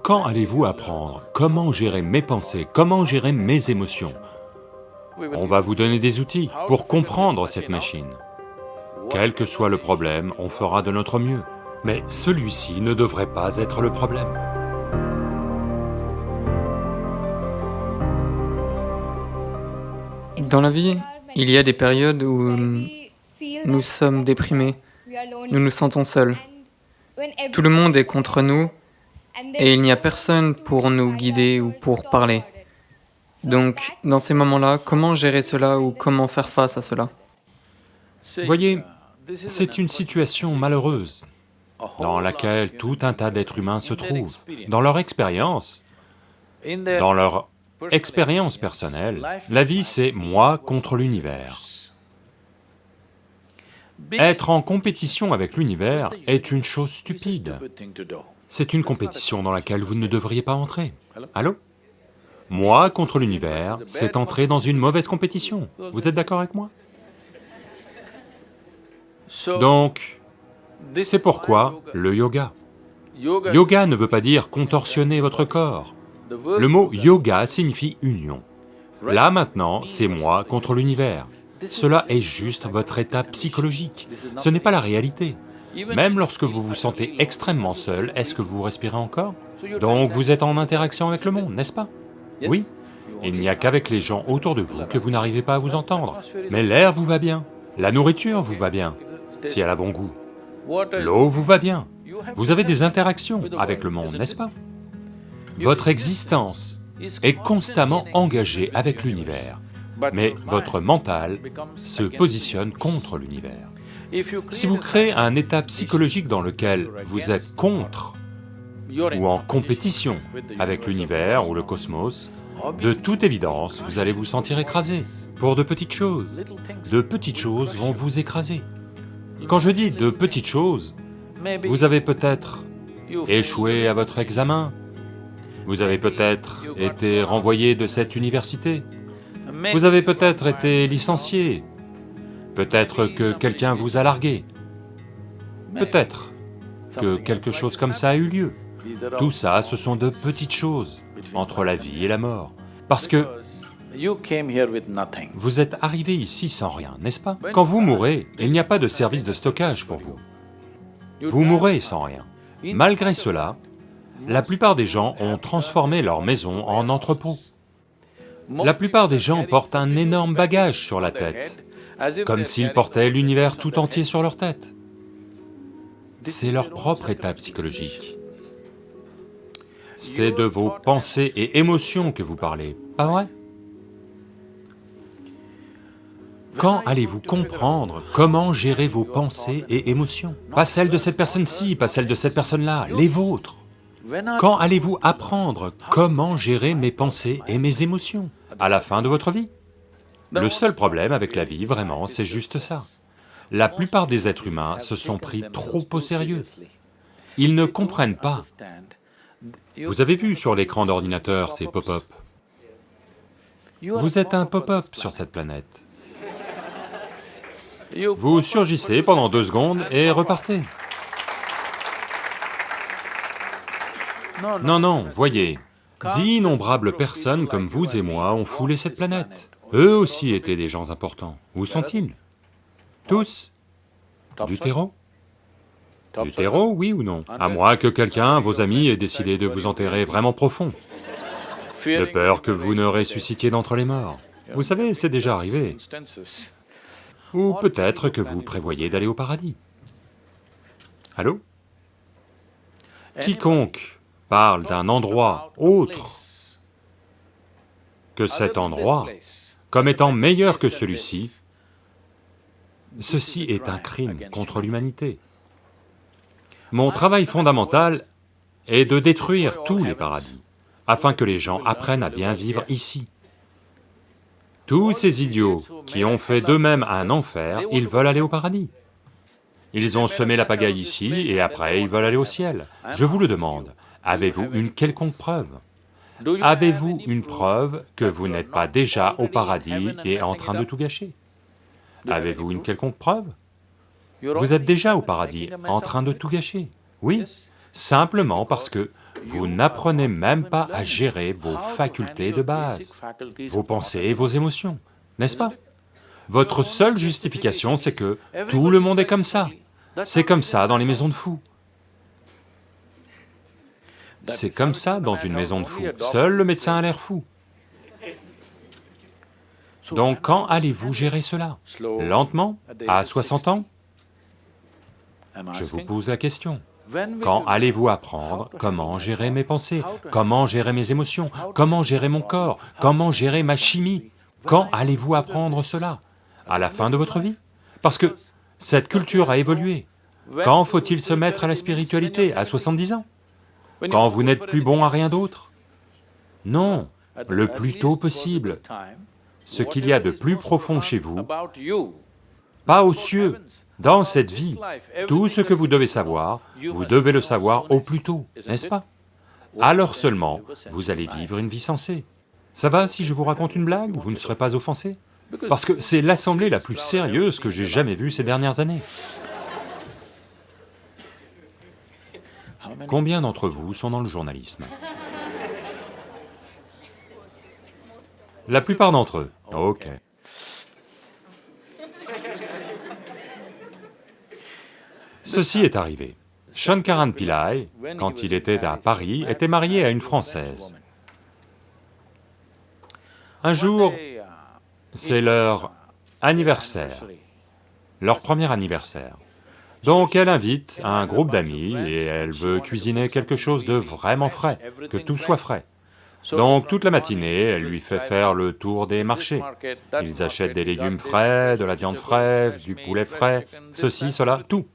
Quand allez-vous apprendre comment gérer mes pensées, comment gérer mes émotions? On va vous donner des outils pour comprendre cette machine. Quel que soit le problème, on fera de notre mieux. Mais celui-ci ne devrait pas être le problème. Dans la vie, il y a des périodes où nous sommes déprimés, nous nous sentons seuls. Tout le monde est contre nous et il n'y a personne pour nous guider ou pour parler. Donc, dans ces moments-là, comment gérer cela ou comment faire face à cela? Voyez, c'est une situation malheureuse dans laquelle tout un tas d'êtres humains se trouvent. Dans leur expérience personnelle, la vie c'est moi contre l'univers. Être en compétition avec l'univers est une chose stupide. C'est une compétition dans laquelle vous ne devriez pas entrer. Allô? Moi contre l'univers, c'est entrer dans une mauvaise compétition. Vous êtes d'accord avec moi? Donc, c'est pourquoi le yoga. Yoga ne veut pas dire contorsionner votre corps. Le mot yoga signifie union. Là maintenant, c'est moi contre l'univers. Cela est juste votre état psychologique, ce n'est pas la réalité. Même lorsque vous vous sentez extrêmement seul, est-ce que vous respirez encore? Donc vous êtes en interaction avec le monde, n'est-ce pas? Oui, il n'y a qu'avec les gens autour de vous que vous n'arrivez pas à vous entendre. Mais l'air vous va bien, la nourriture vous va bien, si elle a bon goût. L'eau vous va bien, vous avez des interactions avec le monde, n'est-ce pas? Votre existence est constamment engagée avec l'univers, mais votre mental se positionne contre l'univers. Si vous créez un état psychologique dans lequel vous êtes contre ou en compétition avec l'univers ou le cosmos, de toute évidence, vous allez vous sentir écrasé pour de petites choses. De petites choses vont vous écraser. Quand je dis de petites choses, vous avez peut-être échoué à votre examen, vous avez peut-être été renvoyé de cette université, vous avez peut-être été licencié, peut-être que quelqu'un vous a largué, peut-être que quelque chose comme ça a eu lieu. Tout ça, ce sont de petites choses entre la vie et la mort, parce que vous êtes arrivé ici sans rien, n'est-ce pas? Quand vous mourrez, il n'y a pas de service de stockage pour vous. Vous mourrez sans rien. Malgré cela, la plupart des gens ont transformé leur maison en entrepôt. La plupart des gens portent un énorme bagage sur la tête, comme s'ils portaient l'univers tout entier sur leur tête. C'est leur propre état psychologique. C'est de vos pensées et émotions que vous parlez, pas vrai? Quand allez-vous comprendre comment gérer vos pensées et émotions? Pas celles de cette personne-ci, pas celles de cette personne-là, les vôtres. Quand allez-vous apprendre comment gérer mes pensées et mes émotions? À la fin de votre vie? Le seul problème avec la vie, vraiment, c'est juste ça. La plupart des êtres humains se sont pris trop au sérieux. Ils ne comprennent pas. Vous avez vu sur l'écran d'ordinateur ces pop-up? Vous êtes un pop-up sur cette planète. Vous surgissez pendant 2 secondes et repartez. Non, non, voyez, d'innombrables personnes comme vous et moi ont foulé cette planète. Eux aussi étaient des gens importants. Où sont-ils? Tous? Du terreau? Du terreau, oui ou non? À moins que quelqu'un, vos amis, ait décidé de vous enterrer vraiment profond, de peur que vous ne ressuscitiez d'entre les morts. Vous savez, c'est déjà arrivé. Ou peut-être que vous prévoyez d'aller au paradis. Allô? Quiconque parle d'un endroit autre que cet endroit, comme étant meilleur que celui-ci, ceci est un crime contre l'humanité. Mon travail fondamental est de détruire tous les paradis, afin que les gens apprennent à bien vivre ici. Tous ces idiots qui ont fait d'eux-mêmes un enfer, ils veulent aller au paradis. Ils ont semé la pagaille ici et après ils veulent aller au ciel. Je vous le demande, avez-vous une quelconque preuve? Avez-vous une preuve que vous n'êtes pas déjà au paradis et en train de tout gâcher? Avez-vous une quelconque preuve? Vous êtes déjà au paradis, en train de tout gâcher. Oui, simplement parce que vous n'apprenez même pas à gérer vos facultés de base, vos pensées et vos émotions, n'est-ce pas? Votre seule justification, c'est que tout le monde est comme ça. C'est comme ça dans les maisons de fous. C'est comme ça dans une maison de fous. Seul le médecin a l'air fou. Donc quand allez-vous gérer cela? Lentement? À 60 ans? Je vous pose la question. Quand allez-vous apprendre comment gérer mes pensées, comment gérer mes émotions, comment gérer mon corps, comment gérer ma chimie? Quand allez-vous apprendre cela? À la fin de votre vie? Parce que cette culture a évolué. Quand faut-il se mettre à la spiritualité? À 70 ans? Quand vous n'êtes plus bon à rien d'autre? Non, le plus tôt possible. Ce qu'il y a de plus profond chez vous, pas aux cieux, dans cette vie, tout ce que vous devez savoir, vous devez le savoir au plus tôt, n'est-ce pas? Alors seulement, vous allez vivre une vie sensée. Ça va si je vous raconte une blague? Vous ne serez pas offensé? Parce que c'est l'assemblée la plus sérieuse que j'ai jamais vue ces dernières années. Combien d'entre vous sont dans le journalisme? La plupart d'entre eux. Ok. Ceci est arrivé. Shankaran Pillai, quand il était à Paris, était marié à une Française. Un jour, c'est leur anniversaire, leur premier anniversaire. Donc elle invite un groupe d'amis et elle veut cuisiner quelque chose de vraiment frais, que tout soit frais. Donc toute la matinée, elle lui fait faire le tour des marchés. Ils achètent des légumes frais, de la viande fraîche, du poulet frais, ceci, cela, tout.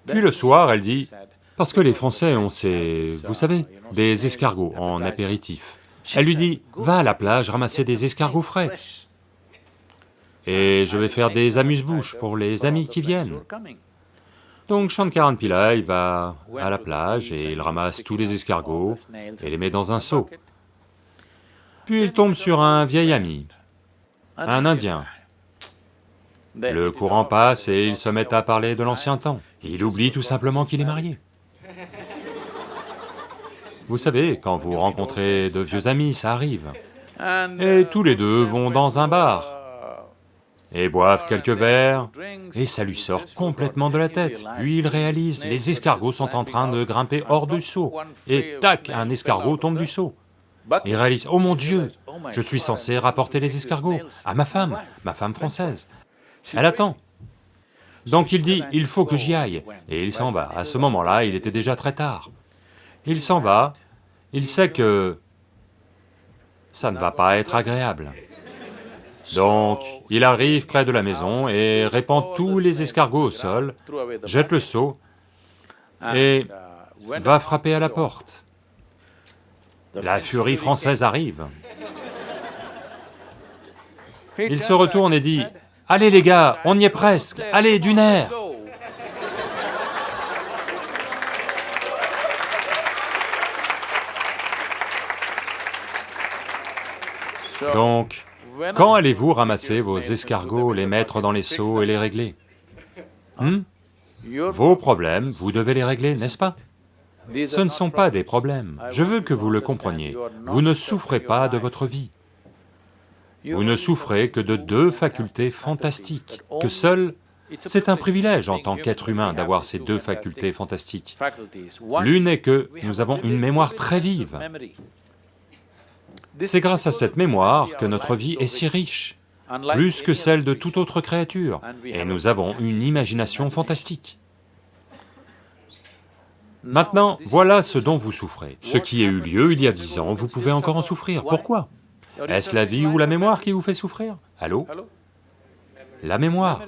Puis le soir, elle dit, parce que les Français ont ces, vous savez, des escargots en apéritif. Elle lui dit, va à la plage ramasser des escargots frais. Et je vais faire des amuse-bouches pour les amis qui viennent. Donc Shankaran Pillai va à la plage et il ramasse tous les escargots et les met dans un seau. Puis il tombe sur un vieil ami, un Indien. Le courant passe et ils se mettent à parler de l'ancien temps. Il oublie tout simplement qu'il est marié. Vous savez, quand vous rencontrez de vieux amis, ça arrive. Et tous les deux vont dans un bar, et boivent quelques verres, et ça lui sort complètement de la tête. Puis il réalise, les escargots sont en train de grimper hors du seau, et tac, un escargot tombe du seau. Il réalise, oh mon Dieu, je suis censé rapporter les escargots à ma femme française. Elle attend. Donc il dit, il faut que j'y aille, et il s'en va. À ce moment-là, il était déjà très tard. Il s'en va, il sait que ça ne va pas être agréable. Donc, il arrive près de la maison et répand tous les escargots au sol, jette le seau et va frapper à la porte. La furie française arrive. Il se retourne et dit, « Allez les gars, on y est presque, allez, d'une aire !» Donc, quand allez-vous ramasser vos escargots, les mettre dans les seaux et les régler? Vos problèmes, vous devez les régler, n'est-ce pas? Ce ne sont pas des problèmes, je veux que vous le compreniez, vous ne souffrez pas de votre vie. Vous ne souffrez que de deux facultés fantastiques, que seul, c'est un privilège en tant qu'être humain d'avoir ces deux facultés fantastiques. L'une est que nous avons une mémoire très vive. C'est grâce à cette mémoire que notre vie est si riche, plus que celle de toute autre créature, et nous avons une imagination fantastique. Maintenant, voilà ce dont vous souffrez. Ce qui a eu lieu il y a 10 ans, vous pouvez encore en souffrir. Pourquoi? Est-ce la vie ou la mémoire qui vous fait souffrir? Allô? La mémoire.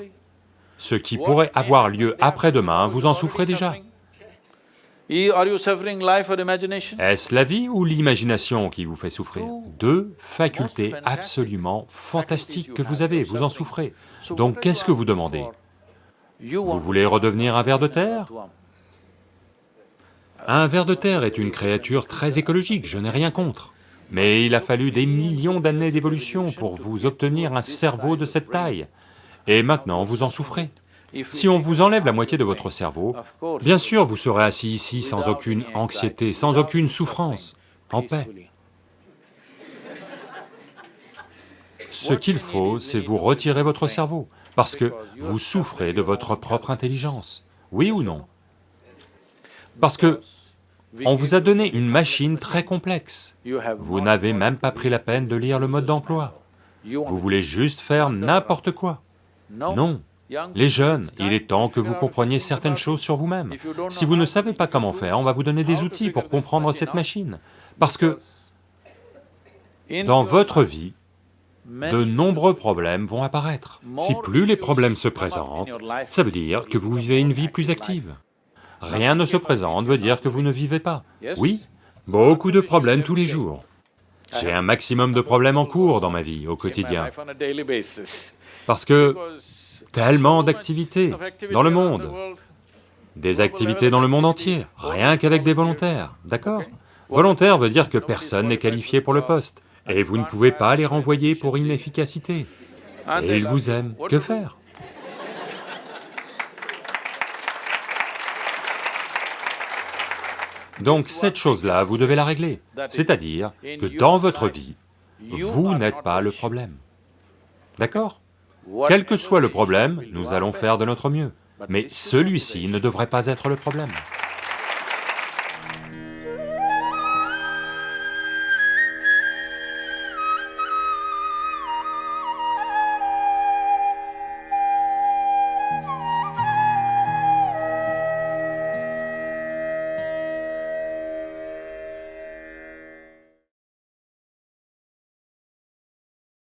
Ce qui pourrait avoir lieu après-demain, vous en souffrez déjà. Est-ce la vie ou l'imagination qui vous fait souffrir? Deux facultés absolument fantastiques que vous avez, vous en souffrez. Donc qu'est-ce que vous demandez? Vous voulez redevenir un ver de terre? Un ver de terre est une créature très écologique, je n'ai rien contre. Mais il a fallu des millions d'années d'évolution pour vous obtenir un cerveau de cette taille. Et maintenant, vous en souffrez. Si on vous enlève la moitié de votre cerveau, bien sûr vous serez assis ici sans aucune anxiété, sans aucune souffrance, en paix. Ce qu'il faut, c'est vous retirer votre cerveau, parce que vous souffrez de votre propre intelligence, oui ou non? Parce que on vous a donné une machine très complexe, vous n'avez même pas pris la peine de lire le mode d'emploi, vous voulez juste faire n'importe quoi. Non, les jeunes, il est temps que vous compreniez certaines choses sur vous-même. Si vous ne savez pas comment faire, on va vous donner des outils pour comprendre cette machine, parce que dans votre vie, de nombreux problèmes vont apparaître. Si plus les problèmes se présentent, ça veut dire que vous vivez une vie plus active. Rien ne se présente veut dire que vous ne vivez pas. Oui, beaucoup de problèmes tous les jours. J'ai un maximum de problèmes en cours dans ma vie, au quotidien. Parce que tellement d'activités dans le monde, des activités dans le monde entier, rien qu'avec des volontaires, d'accord? Volontaire veut dire que personne n'est qualifié pour le poste, et vous ne pouvez pas les renvoyer pour inefficacité. Et ils vous aiment, que faire? Donc cette chose-là, vous devez la régler, c'est-à-dire que dans votre vie, vous n'êtes pas le problème. D'accord? Quel que soit le problème, nous allons faire de notre mieux, mais celui-ci ne devrait pas être le problème.